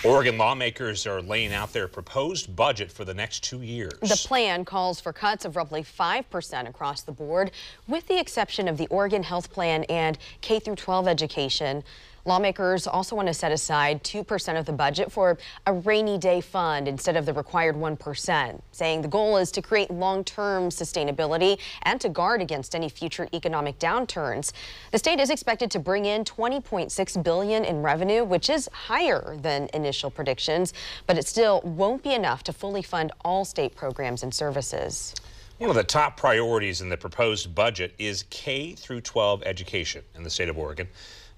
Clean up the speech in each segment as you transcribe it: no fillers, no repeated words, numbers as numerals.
Oregon lawmakers are laying out their proposed budget for the next 2 years. The plan calls for cuts of roughly 5% across the board, with the exception of the Oregon Health Plan and K-12 education. Lawmakers also want to set aside 2% of the budget for a rainy day fund instead of the required 1%, saying the goal is to create long-term sustainability and to guard against any future economic downturns. The state is expected to bring in $20.6 billion in revenue, which is higher than initial predictions, but it still won't be enough to fully fund all state programs and services. One of the top priorities in the proposed budget is K-12 education in the state of Oregon.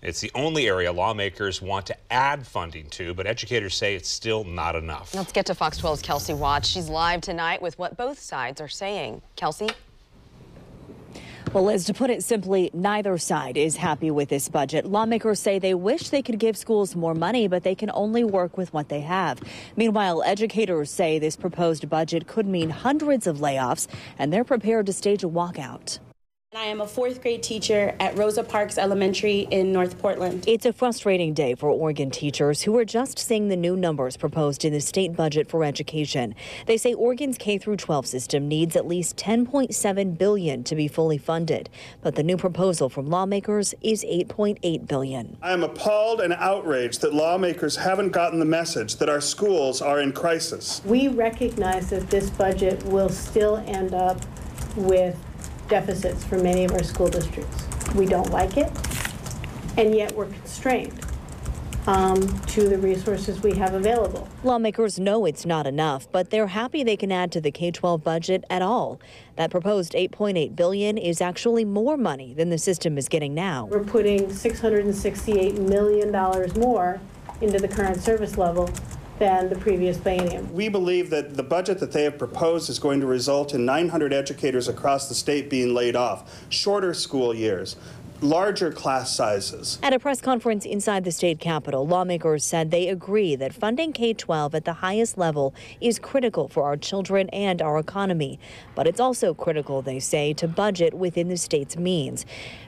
It's the only area lawmakers want to add funding to, but educators say it's still not enough. Let's get to Fox 12's Kelsey Watts. She's live tonight with what both sides are saying. Kelsey? Well, Liz, to put it simply, neither side is happy with this budget. Lawmakers say they wish they could give schools more money, but they can only work with what they have. Meanwhile, educators say this proposed budget could mean hundreds of layoffs, and they're prepared to stage a walkout. I am a fourth grade teacher at Rosa Parks Elementary in North Portland. It's a frustrating day for Oregon teachers who are just seeing the new numbers proposed in the state budget for education. They say Oregon's K-12 system needs at least $10.7 billion to be fully funded, but the new proposal from lawmakers is $8.8 billion. I am appalled and outraged that lawmakers haven't gotten the message that our schools are in crisis. We recognize that this budget will still end up with deficits for many of our school districts. We don't like it, and yet we're constrained to the resources we have available. Lawmakers know it's not enough, but they're happy they can add to the K-12 budget at all. That proposed $8.8 billion is actually more money than the system is getting now. We're putting $668 million more into the current service level than the previous biennium. We believe that the budget that they have proposed is going to result in 900 educators across the state being laid off, shorter school years, larger class sizes. At a press conference inside the state capitol, lawmakers said they agree that funding K-12 at the highest level is critical for our children and our economy. But it's also critical, they say, to budget within the state's means.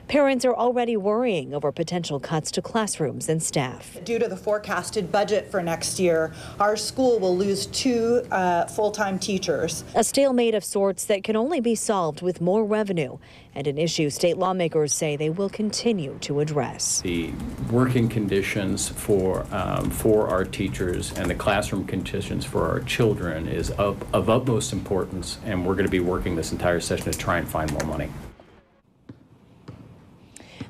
Parents are already worrying over potential cuts to classrooms and staff. Due to the forecasted budget for next year, our school will lose 2 full-time teachers. A stalemate of sorts that can only be solved with more revenue, and an issue state lawmakers say they will continue to address. The working conditions for our teachers and the classroom conditions for our children is of utmost importance, and we're going to be working this entire session to try and find more money.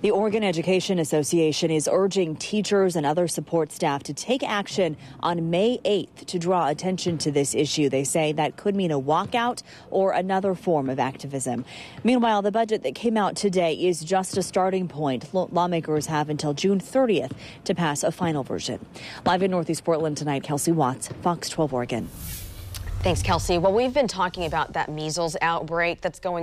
The Oregon Education Association is urging teachers and other support staff to take action on May 8th to draw attention to this issue. They say that could mean a walkout or another form of activism. Meanwhile, the budget that came out today is just a starting point. Lawmakers have until June 30th to pass a final version. Live in Northeast Portland tonight, Kelsey Watts, Fox 12 Oregon. Thanks, Kelsey. Well, we've been talking about that measles outbreak that's going